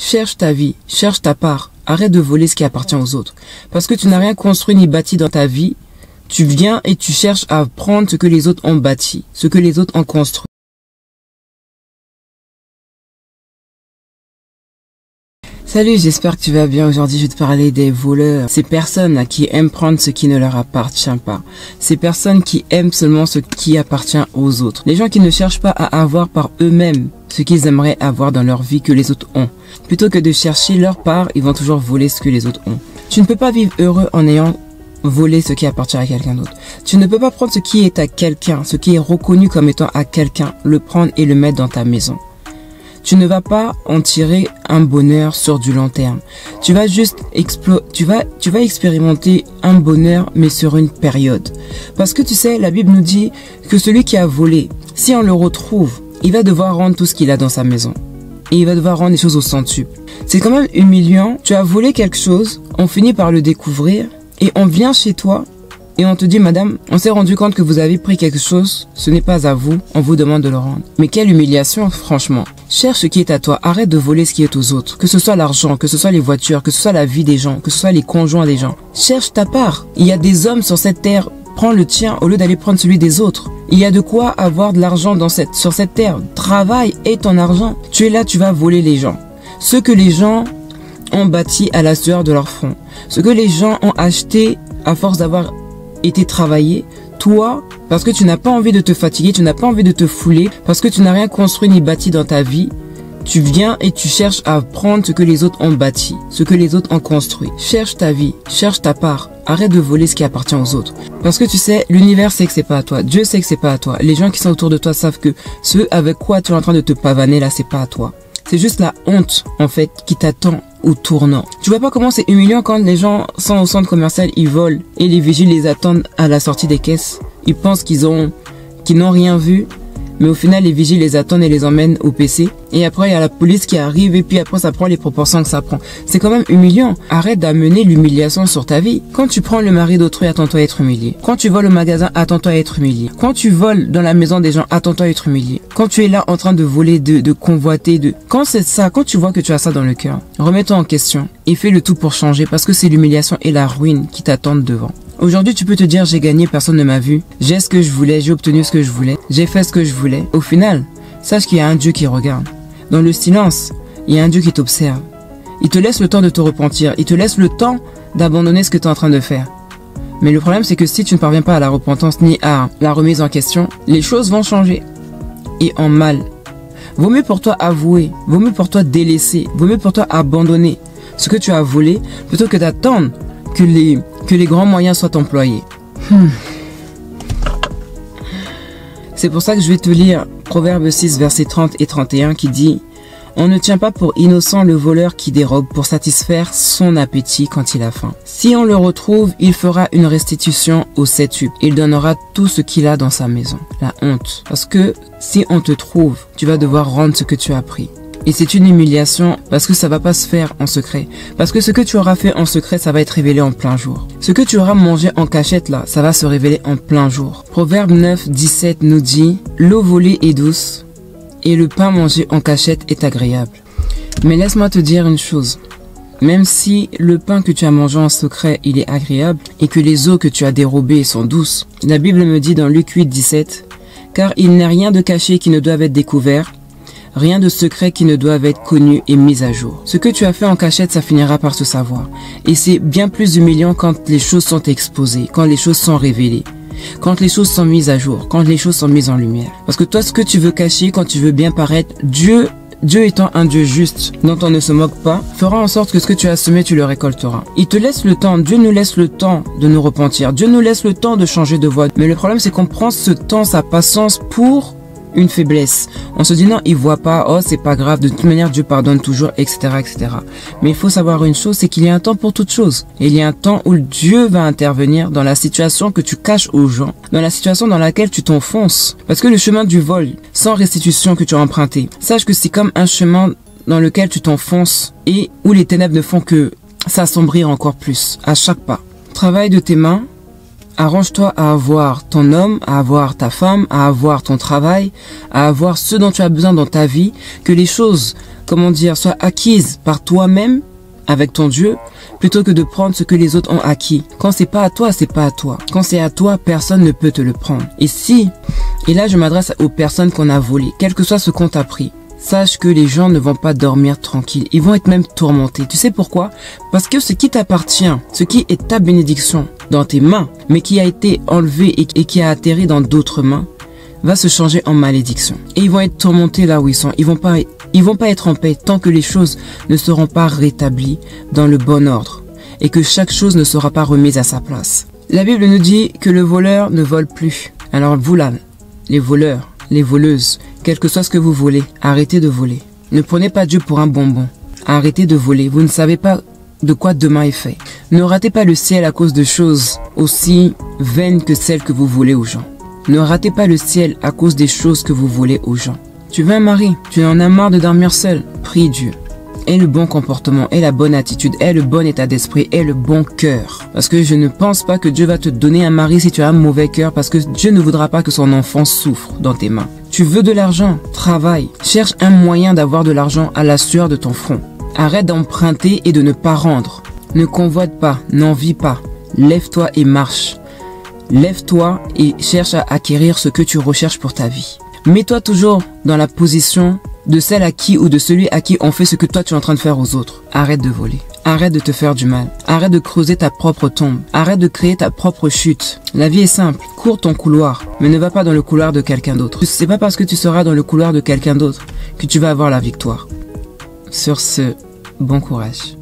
Cherche ta vie, cherche ta part. Arrête de voler ce qui appartient aux autres. Parce que tu n'as rien construit ni bâti dans ta vie, tu viens et tu cherches à prendre ce que les autres ont bâti, ce que les autres ont construit. Salut, j'espère que tu vas bien. Aujourd'hui, je vais te parler des voleurs. Ces personnes qui aiment prendre ce qui ne leur appartient pas. Ces personnes qui aiment seulement ce qui appartient aux autres. Les gens qui ne cherchent pas à avoir par eux-mêmes ce qu'ils aimeraient avoir dans leur vie que les autres ont. Plutôt que de chercher leur part, ils vont toujours voler ce que les autres ont. Tu ne peux pas vivre heureux en ayant volé ce qui appartient à quelqu'un d'autre. Tu ne peux pas prendre ce qui est à quelqu'un, ce qui est reconnu comme étant à quelqu'un, le prendre et le mettre dans ta maison. Tu ne vas pas en tirer un bonheur sur du long terme. Tu vas juste tu vas expérimenter un bonheur, mais sur une période. Parce que tu sais, la Bible nous dit que celui qui a volé, si on le retrouve, il va devoir rendre tout ce qu'il a dans sa maison. Et il va devoir rendre les choses au centuple. C'est quand même humiliant. Tu as volé quelque chose, on finit par le découvrir, et on vient chez toi, et on te dit, madame, on s'est rendu compte que vous avez pris quelque chose, ce n'est pas à vous, on vous demande de le rendre. Mais quelle humiliation, franchement. Cherche ce qui est à toi, arrête de voler ce qui est aux autres. Que ce soit l'argent, que ce soit les voitures, que ce soit la vie des gens, que ce soit les conjoints des gens. Cherche ta part. Il y a des hommes sur cette terre, prends le tien au lieu d'aller prendre celui des autres. Il y a de quoi avoir de l'argent sur cette terre. Travaille et ton argent. Tu es là, tu vas voler les gens. Ce que les gens ont bâti à la sueur de leur front. Ce que les gens ont acheté à force d'avoir été travaillé, toi, parce que tu n'as pas envie de te fatiguer, tu n'as pas envie de te fouler, parce que tu n'as rien construit ni bâti dans ta vie, tu viens et tu cherches à prendre ce que les autres ont bâti, ce que les autres ont construit. Cherche ta vie, cherche ta part, arrête de voler ce qui appartient aux autres. Parce que tu sais, l'univers sait que c'est pas à toi, Dieu sait que c'est pas à toi, les gens qui sont autour de toi savent que ce avec quoi tu es en train de te pavaner là, c'est pas à toi. C'est juste la honte, en fait, qui t'attend au tournant. Tu vois pas comment c'est humiliant quand les gens sont au centre commercial, ils volent et les vigiles les attendent à la sortie des caisses. Ils pensent qu'ils n'ont rien vu, mais au final les vigiles les attendent et les emmènent au PC. Et après il y a la police qui arrive et puis après ça prend les proportions que ça prend. C'est quand même humiliant. Arrête d'amener l'humiliation sur ta vie. Quand tu prends le mari d'autrui, attends-toi à être humilié. Quand tu voles au magasin, attends-toi à être humilié. Quand tu voles dans la maison des gens, attends-toi à être humilié. Quand tu es là en train de voler, de convoiter, quand c'est ça, quand tu vois que tu as ça dans le cœur, remets-toi en question et fais le tout pour changer parce que c'est l'humiliation et la ruine qui t'attendent devant. Aujourd'hui, tu peux te dire, j'ai gagné, personne ne m'a vu. J'ai ce que je voulais, j'ai obtenu ce que je voulais. J'ai fait ce que je voulais. Au final, sache qu'il y a un Dieu qui regarde. Dans le silence, il y a un Dieu qui t'observe. Il te laisse le temps de te repentir. Il te laisse le temps d'abandonner ce que tu es en train de faire. Mais le problème, c'est que si tu ne parviens pas à la repentance ni à la remise en question, les choses vont changer. Et en mal. Vaut mieux pour toi avouer. Vaut mieux pour toi délaisser. Vaut mieux pour toi abandonner ce que tu as volé plutôt que d'attendre que les grands moyens soient employés. C'est pour ça que je vais te lire Proverbe 6, versets 30 et 31 qui dit « On ne tient pas pour innocent le voleur qui dérobe pour satisfaire son appétit quand il a faim. Si on le retrouve, il fera une restitution au septuple. Il donnera tout ce qu'il a dans sa maison. » La honte. Parce que si on te trouve, tu vas devoir rendre ce que tu as pris. Et c'est une humiliation parce que ça va pas se faire en secret. Parce que ce que tu auras fait en secret, ça va être révélé en plein jour. Ce que tu auras mangé en cachette là, ça va se révéler en plein jour. Proverbe 9, 17 nous dit « L'eau volée est douce et le pain mangé en cachette est agréable. » Mais laisse-moi te dire une chose. Même si le pain que tu as mangé en secret, il est agréable et que les eaux que tu as dérobées sont douces, la Bible me dit dans Luc 8, 17 « Car il n'est rien de caché qui ne doive être découvert. Rien de secret qui ne doive être connu et mis à jour. Ce que tu as fait en cachette, ça finira par se savoir. Et c'est bien plus humiliant quand les choses sont exposées, quand les choses sont révélées, quand les choses sont mises à jour, quand les choses sont mises en lumière. Parce que toi, ce que tu veux cacher, quand tu veux bien paraître, Dieu étant un Dieu juste, dont on ne se moque pas, fera en sorte que ce que tu as semé, tu le récolteras. Il te laisse le temps, Dieu nous laisse le temps de nous repentir, Dieu nous laisse le temps de changer de voie. Mais le problème, c'est qu'on prend ce temps, sa patience pour une faiblesse. On se dit non, il voit pas, oh c'est pas grave, de toute manière Dieu pardonne toujours, etc., etc. Mais il faut savoir une chose, c'est qu'il y a un temps pour toute chose. Et il y a un temps où Dieu va intervenir dans la situation que tu caches aux gens, dans la situation dans laquelle tu t'enfonces. Parce que le chemin du vol, sans restitution que tu as emprunté, sache que c'est comme un chemin dans lequel tu t'enfonces et où les ténèbres ne font que s'assombrir encore plus à chaque pas. Travaille de tes mains, Arrange-toi à avoir ton homme, à avoir ta femme, à avoir ton travail, à avoir ce dont tu as besoin dans ta vie, que les choses, soient acquises par toi-même, avec ton Dieu, plutôt que de prendre ce que les autres ont acquis. Quand c'est pas à toi, c'est pas à toi. Quand c'est à toi, personne ne peut te le prendre. Et là je m'adresse aux personnes qu'on a volées, quel que soit ce qu'on t'a pris. Sache que les gens ne vont pas dormir tranquilles. Ils vont être même tourmentés. Tu sais pourquoi? Parce que ce qui t'appartient, ce qui est ta bénédiction dans tes mains, mais qui a été enlevé et qui a atterri dans d'autres mains, va se changer en malédiction. Et ils vont être tourmentés là où ils sont. Ils vont pas être en paix tant que les choses ne seront pas rétablies dans le bon ordre et que chaque chose ne sera pas remise à sa place. La Bible nous dit que le voleur ne vole plus. Alors vous là, les voleurs, les voleuses, quel que soit ce que vous volez, arrêtez de voler. Ne prenez pas Dieu pour un bonbon. Arrêtez de voler. Vous ne savez pas de quoi demain est fait. Ne ratez pas le ciel à cause de choses aussi vaines que celles que vous volez aux gens. Ne ratez pas le ciel à cause des choses que vous volez aux gens. Tu veux un mari, tu en as marre de dormir seul. Prie Dieu. Aie le bon comportement, aie la bonne attitude, aie le bon état d'esprit, aie le bon cœur. Parce que je ne pense pas que Dieu va te donner un mari si tu as un mauvais cœur, parce que Dieu ne voudra pas que son enfant souffre dans tes mains. Tu veux de l'argent, travaille. Cherche un moyen d'avoir de l'argent à la sueur de ton front. Arrête d'emprunter et de ne pas rendre. Ne convoite pas, n'envie pas. Lève-toi et marche. Lève-toi et cherche à acquérir ce que tu recherches pour ta vie. Mets-toi toujours dans la position de celle à qui ou de celui à qui on fait ce que toi tu es en train de faire aux autres. Arrête de voler. Arrête de te faire du mal. Arrête de creuser ta propre tombe. Arrête de créer ta propre chute. La vie est simple. Cours ton couloir, mais ne va pas dans le couloir de quelqu'un d'autre. C'est pas parce que tu seras dans le couloir de quelqu'un d'autre que tu vas avoir la victoire. Sur ce, bon courage.